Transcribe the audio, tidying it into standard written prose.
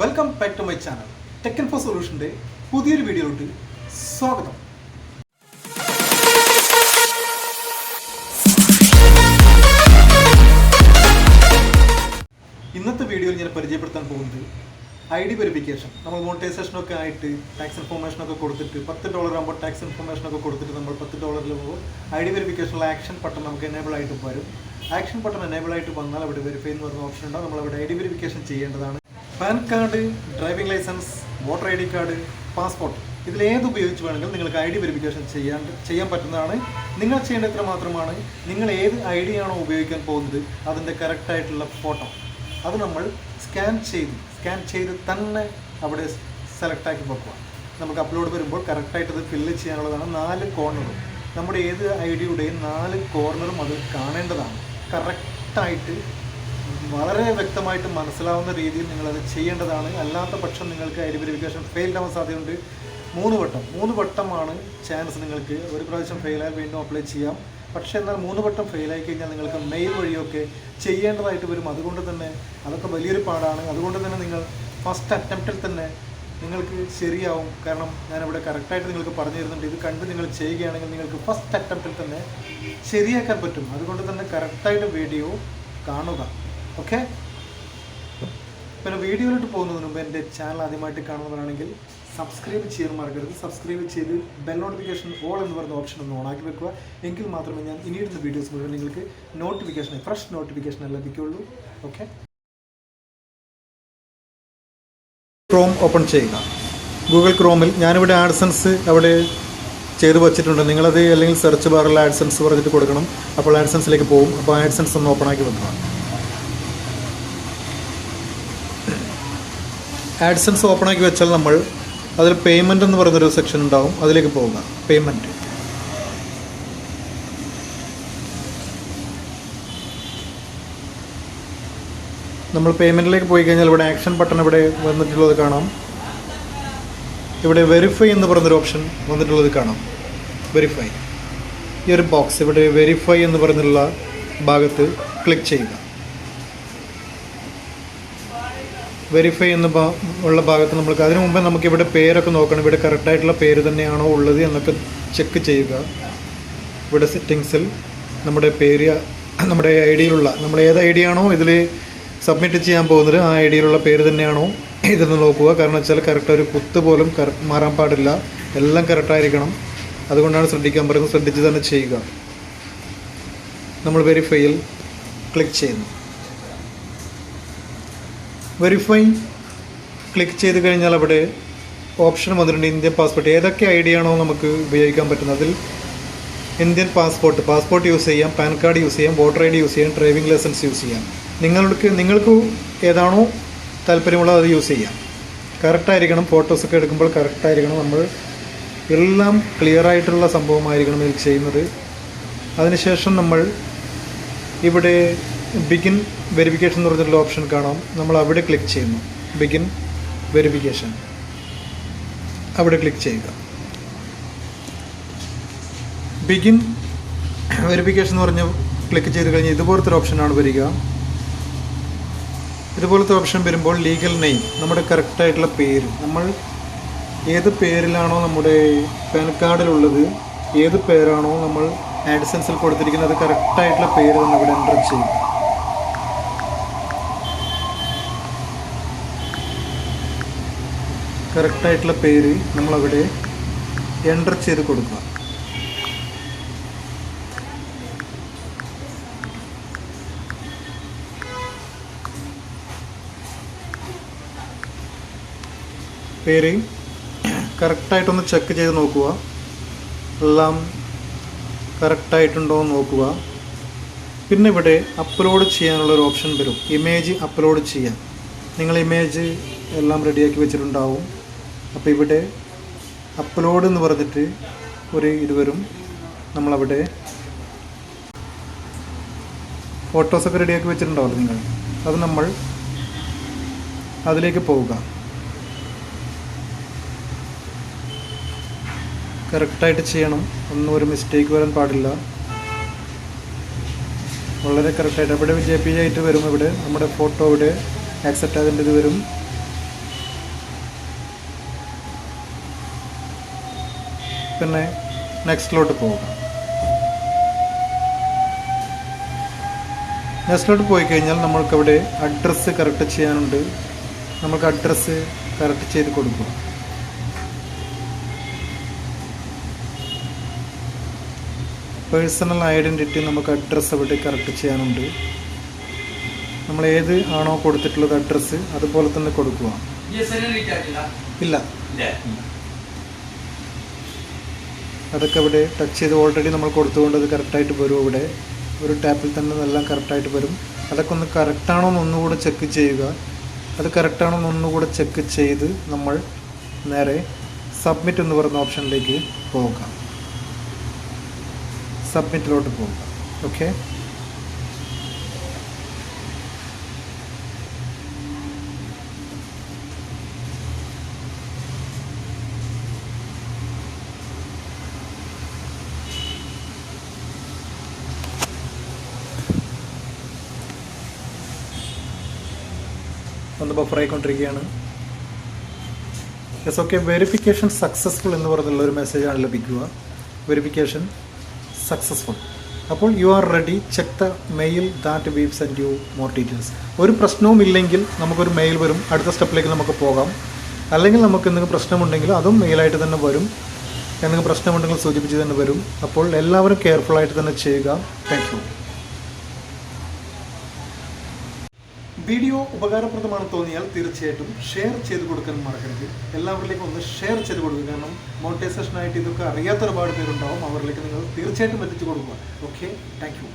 Welcome back to my channel. ടെക്കിൻഫോസൊല്യൂഷൻ്റെ പുതിയൊരു വീഡിയോയിലോട്ട് സ്വാഗതം. ഇന്നത്തെ വീഡിയോയിൽ ഞാൻ പരിചയപ്പെടുത്താൻ പോകുന്നത് ID വെരിഫിക്കേഷൻ. നമ്മൾ മോണിറ്റൈസേഷനൊക്കെ ആയിട്ട് ടാക്സ് ഇൻഫോർമേഷനൊക്കെ കൊടുത്തിട്ട് $10 ആകുമ്പോൾ ടാക്സ് ഇൻഫോർമേഷനൊക്കെ കൊടുത്തിട്ട് നമ്മൾ $10 ID വെരിഫിക്കേഷനിൽ ആക്ഷൻ ബട്ടൺ നമുക്ക് എനേബിൾ ആയിട്ട് വരും. ആക്ഷൻ ബട്ടൺ എനേബിൾ ആയിട്ട് വന്നാൽ അവിടെ വെരിഫൈ എന്ന് പറഞ്ഞ ഓപ്ഷൻ ഉണ്ടാവും. നമ്മൾ അവിടെ ID വെരിഫിക്കേഷൻ ചെയ്യേണ്ടതാണ്. PAN card, driving licence, voter ID card, passport, ഇതിലേത് ഉപയോഗിച്ച് വേണമെങ്കിലും നിങ്ങൾക്ക് ID വെരിഫിക്കേഷൻ ചെയ്യാൻ പറ്റുന്നതാണ്. നിങ്ങൾ ചെയ്യേണ്ട ഇത്ര മാത്രമാണ്, നിങ്ങൾ ഏത് ID ആണോ ഉപയോഗിക്കാൻ പോകുന്നത് അതിൻ്റെ കറക്റ്റായിട്ടുള്ള ഫോട്ടോ അത് നമ്മൾ സ്കാൻ ചെയ്ത് തന്നെ അവിടെ സെലക്ട് ആക്കി വെക്കുക. നമുക്ക് അപ്ലോഡ് വരുമ്പോൾ കറക്റ്റായിട്ട് അത് ഫില്ല് ചെയ്യാനുള്ളതാണ്. 4 കോർണറും നമ്മുടെ ഏത് IDയുടെയും 4 കോർണറും അത് കാണേണ്ടതാണ്. കറക്റ്റായിട്ട് വളരെ വ്യക്തമായിട്ട് മനസ്സിലാവുന്ന രീതിയിൽ നിങ്ങളത് ചെയ്യേണ്ടതാണ്. അല്ലാത്ത പക്ഷം നിങ്ങൾക്ക് ID വെരിഫിക്കേഷൻ ഫെയിൽഡ് ആവാൻ സാധ്യതയുണ്ട്. 3 വട്ടമാണ് ചാൻസ്. നിങ്ങൾക്ക് ഒരു പ്രാവശ്യം ഫെയിലായാൽ വീണ്ടും അപ്ലൈ ചെയ്യാം. പക്ഷേ എന്നാൽ 3 വട്ടം ഫെയിലായി കഴിഞ്ഞാൽ നിങ്ങൾക്ക് മെയിൽ വഴിയൊക്കെ ചെയ്യേണ്ടതായിട്ട് വരും. അതുകൊണ്ട് തന്നെ അതൊക്കെ വലിയൊരു പാടാണ്. അതുകൊണ്ട് തന്നെ നിങ്ങൾ ഫസ്റ്റ് അറ്റംപ്റ്റിൽ തന്നെ നിങ്ങൾക്ക് ശരിയാവും. കാരണം ഞാനിവിടെ കറക്റ്റായിട്ട് നിങ്ങൾക്ക് പറഞ്ഞു തരുന്നുണ്ട്. ഇത് കണ്ട് നിങ്ങൾ ചെയ്യുകയാണെങ്കിൽ നിങ്ങൾക്ക് ഫസ്റ്റ് അറ്റംപ്റ്റിൽ തന്നെ ശരിയാക്കാൻ പറ്റും. അതുകൊണ്ട് തന്നെ കറക്റ്റായിട്ട് വീഡിയോ കാണുക. ഓക്കെ, പിന്നെ വീഡിയോയിലോട്ട് പോകുന്നതിന് മുമ്പ് എൻ്റെ ചാനൽ ആദ്യമായിട്ട് കാണുന്നവരാണെങ്കിൽ സബ്സ്ക്രൈബ് ചെയ്യാൻ മറക്കരുത്. സബ്സ്ക്രൈബ് ചെയ്ത് ബെൽ നോട്ടിഫിക്കേഷൻ ഓൾ എന്ന് പറയുന്ന ഓപ്ഷൻ ഒന്ന് ഓണാക്കി വെക്കുക. എങ്കിൽ മാത്രമേ ഞാൻ ഇനിയിടുന്ന വീഡിയോസ് മുഴുവൻ നിങ്ങൾക്ക് ഫ്രഷ് നോട്ടിഫിക്കേഷൻ ലഭിക്കുകയുള്ളൂ. ഓക്കെ, ക്രോം ഓപ്പൺ ചെയ്യുക. ഗൂഗിൾ ക്രോമിൽ ഞാനിവിടെ ആഡ്സൻസ് അവിടെ ചെയ്ത് വച്ചിട്ടുണ്ട്. നിങ്ങളത് അല്ലെങ്കിൽ സെർച്ച് ബാറിൽ ആഡ്സൻസ് പറഞ്ഞിട്ട് കൊടുക്കണം. അപ്പോൾ ആഡ്സൻസിലേക്ക് പോകും. അപ്പോൾ ആഡ്സൻസ് ഒന്ന് ഓപ്പൺ ആക്കി വെക്കുക. ആഡ്സൻസ് ഓപ്പൺ ആക്കി വെച്ചാൽ നമ്മൾ അതിൽ പേയ്മെൻറ്റ് എന്ന് പറയുന്നൊരു സെക്ഷൻ ഉണ്ടാവും. അതിലേക്ക് പോവുക. പേയ്മെൻറ്റ്, നമ്മൾ പേയ്മെൻറ്റിലേക്ക് പോയി കഴിഞ്ഞാൽ ഇവിടെ ആക്ഷൻ ബട്ടൺ ഇവിടെ വന്നിട്ടുള്ളത് കാണാം. ഇവിടെ വെരിഫൈ എന്ന് പറയുന്നൊരു ഓപ്ഷൻ വന്നിട്ടുള്ളത് കാണാം. വെരിഫൈ, ഈ ഒരു ബോക്സ് ഇവിടെ വെരിഫൈ എന്ന് പറഞ്ഞിട്ടുള്ള ഭാഗത്ത് ക്ലിക്ക് ചെയ്യുക. വെരിഫൈ എന്ന ഉള്ള ഭാഗത്ത് നമുക്ക് അതിനു മുമ്പേ നമുക്കിവിടെ പേരൊക്കെ നോക്കണം. ഇവിടെ കറക്റ്റായിട്ടുള്ള പേര് തന്നെയാണോ ഉള്ളത് എന്നൊക്കെ ചെക്ക് ചെയ്യുക. ഇവിടെ സെറ്റിങ്സിൽ നമ്മുടെ പേര്, നമ്മുടെ IDയിലുള്ള നമ്മൾ ഏത് ID ആണോ ഇതിൽ സബ്മിറ്റ് ചെയ്യാൻ പോകുന്നത് ആ IDയിലുള്ള പേര് തന്നെയാണോ ഇതെന്ന് നോക്കുക. കാരണം വെച്ചാൽ കറക്റ്റ് ഒരു കുത്ത് പോലും മാറാൻ പാടില്ല. എല്ലാം കറക്റ്റായിരിക്കണം. അതുകൊണ്ടാണ് ശ്രദ്ധിക്കാൻ പറയുന്നത്. ശ്രദ്ധിച്ച് തന്നെ ചെയ്യുക. നമ്മൾ വെരിഫൈയിൽ ക്ലിക്ക് ചെയ്യുന്നു. വെരിഫൈ ക്ലിക്ക് ചെയ്ത് കഴിഞ്ഞാൽ അവിടെ ഓപ്ഷൻ വന്നിട്ടുണ്ട് ഇന്ത്യൻ പാസ്പോർട്ട്. ഏതൊക്കെ ID ആണോ നമുക്ക് ഉപയോഗിക്കാൻ പറ്റുന്നത് അതിൽ ഇന്ത്യൻ പാസ്പോർട്ട് യൂസ് ചെയ്യാം, പാൻ കാർഡ് യൂസ് ചെയ്യാം, വോട്ടർ ID യൂസ് ചെയ്യാം, ഡ്രൈവിംഗ് ലൈസൻസ് യൂസ് ചെയ്യാം. നിങ്ങൾക്ക് ഏതാണോ താല്പര്യമുള്ളത് അത് യൂസ് ചെയ്യാം. കറക്റ്റായിരിക്കണം. ഫോട്ടോസൊക്കെ എടുക്കുമ്പോൾ കറക്റ്റായിരിക്കണം. നമ്മൾ എല്ലാം ക്ലിയറായിട്ടുള്ള സംഭവമായിരിക്കണം ഇതിൽ ചെയ്യുന്നത്. അതിനുശേഷം നമ്മൾ ഇവിടെ ബിഗിൻ വെരിഫിക്കേഷൻ എന്ന് പറഞ്ഞിട്ടുള്ള ഓപ്ഷൻ കാണാം. നമ്മൾ അവിടെ ക്ലിക്ക് ചെയ്യുന്നു. ബിഗിൻ വെരിഫിക്കേഷൻ അവിടെ ക്ലിക്ക് ചെയ്യുക. ബിഗിൻ വെരിഫിക്കേഷൻ എന്ന് പറഞ്ഞ് ക്ലിക്ക് ചെയ്ത് കഴിഞ്ഞാൽ ഇതുപോലത്തെ ഒരു ഓപ്ഷനാണ് വരിക. ഇതുപോലത്തെ ഓപ്ഷൻ വരുമ്പോൾ ലീഗൽ നെയിം, നമ്മുടെ കറക്റ്റായിട്ടുള്ള പേര്, നമ്മൾ ഏത് പേരിലാണോ നമ്മുടെ പാൻ കാർഡിലുള്ളത്, ഏത് പേരാണോ നമ്മൾ ആഡ്സൻസിൽ കൊടുത്തിരിക്കുന്നത് കറക്റ്റായിട്ടുള്ള പേര് തന്നെ ഇവിടെ എൻ്റർ ചെയ്യും. കറക്റ്റായിട്ടുള്ള പേര് നമ്മളവിടെ എൻ്റർ ചെയ്ത് കൊടുക്കുക. പേര് കറക്റ്റായിട്ടൊന്ന് ചെക്ക് ചെയ്ത് നോക്കുക. എല്ലാം കറക്റ്റായിട്ടുണ്ടോ എന്ന് നോക്കുക. പിന്നെ ഇവിടെ അപ്ലോഡ് ചെയ്യാനുള്ളൊരു ഓപ്ഷൻ വരും. ഇമേജ് അപ്ലോഡ് ചെയ്യാൻ നിങ്ങൾ ഇമേജ് എല്ലാം റെഡിയാക്കി വെച്ചിട്ടുണ്ടാവും. അപ്പോൾ ഇവിടെ അപ്ലോഡ് എന്ന് പറഞ്ഞിട്ട് ഒരു ഇത് വരും. നമ്മളവിടെ ഫോട്ടോസൊക്കെ റെഡിയാക്കി വെച്ചിട്ടുണ്ടാവും നിങ്ങൾ. അത് നമ്മൾ അതിലേക്ക് പോവുക. കറക്റ്റായിട്ട് ചെയ്യണം. ഒന്നും ഒരു മിസ്റ്റേക്ക് വരാൻ പാടില്ല. വളരെ കറക്റ്റായിട്ട് ഇവിടെ JPG ആയിട്ട് വരും. ഇവിടെ നമ്മുടെ ഫോട്ടോ ഇവിടെ ആക്സെപ്റ്റ് അതിൻ്റെ ഇത് വരും. പിന്നെ നെക്സ്റ്റിലോട്ട് പോവുക. നെക്സ്റ്റിലോട്ട് പോയി കഴിഞ്ഞാൽ നമ്മൾക്കവിടെ അഡ്രസ്സ് കറക്റ്റ് ചെയ്യാനുണ്ട്. നമുക്ക് അഡ്രസ്സ് കറക്റ്റ് ചെയ്ത് കൊടുക്കുക. പേഴ്സണൽ ഐഡൻറ്റിറ്റി നമുക്ക് അഡ്രസ്സ് അവിടെ കറക്റ്റ് ചെയ്യാനുണ്ട്. നമ്മൾ ഏത് ആണോ കൊടുത്തിട്ടുള്ളത് അഡ്രസ്സ് അതുപോലെ തന്നെ കൊടുക്കുക. ഇല്ല, അതൊക്കെ അവിടെ ടച്ച് ചെയ്ത് ഓൾറെഡി നമ്മൾ കൊടുത്തുകൊണ്ട് അത് കറക്റ്റായിട്ട് വരും. അവിടെ ഒരു ടാപ്പിൽ തന്നെ എല്ലാം കറക്റ്റായിട്ട് വരും. അതൊക്കെ ഒന്ന് കറക്റ്റാണോ എന്നൊന്നുകൂടെ ചെക്ക് ചെയ്യുക. അത് കറക്റ്റാണോ എന്നൊന്നുകൂടെ ചെക്ക് ചെയ്ത് നമ്മൾ നേരെ സബ്മിറ്റ് എന്ന് പറയുന്ന ഓപ്ഷനിലേക്ക് പോവുക. സബ്മിറ്റിലോട്ട് പോവുക. ഓക്കെ, ഒന്ന് ബഫറായിക്കൊണ്ടിരിക്കുകയാണ്. Yes, okay. വെരിഫിക്കേഷൻ സക്സസ്ഫുൾ എന്ന് പറഞ്ഞുള്ള ഒരു മെസ്സേജാണ് ലഭിക്കുക. Verification successful. അപ്പോൾ you are ready, check the mail that we send you more details. ഒരു പ്രശ്നവും ഇല്ലെങ്കിൽ നമുക്കൊരു മെയിൽ വരും. അടുത്ത സ്റ്റെപ്പിലേക്ക് നമുക്ക് പോകാം. അല്ലെങ്കിൽ നമുക്ക് എന്തെങ്കിലും പ്രശ്നമുണ്ടെങ്കിൽ അതും മെയിലായിട്ട് തന്നെ വരും. എന്തെങ്കിലും പ്രശ്നമുണ്ടെങ്കിൽ സൂചിപ്പിച്ച് തന്നെ വരും. അപ്പോൾ എല്ലാവരും കെയർഫുള്ളായിട്ട് തന്നെ ചെയ്യുക. Thank you. വീഡിയോ ഉപകാരപ്രദമാണെന്ന് തോന്നിയാൽ തീർച്ചയായിട്ടും ഷെയർ ചെയ്ത് കൊടുക്കാൻ മറക്കരുത്. എല്ലാവരിലേക്കും ഒന്ന് ഷെയർ ചെയ്ത് കൊടുക്കുക. കാരണം മോണിറ്റൈസേഷനായിട്ട് ഇതൊക്കെ അറിയാത്ത ഒരുപാട് പേരുണ്ടാവും. അവരിലേക്ക് നിങ്ങൾ തീർച്ചയായിട്ടും എത്തിച്ചു കൊടുക്കുക. Okay, thank you.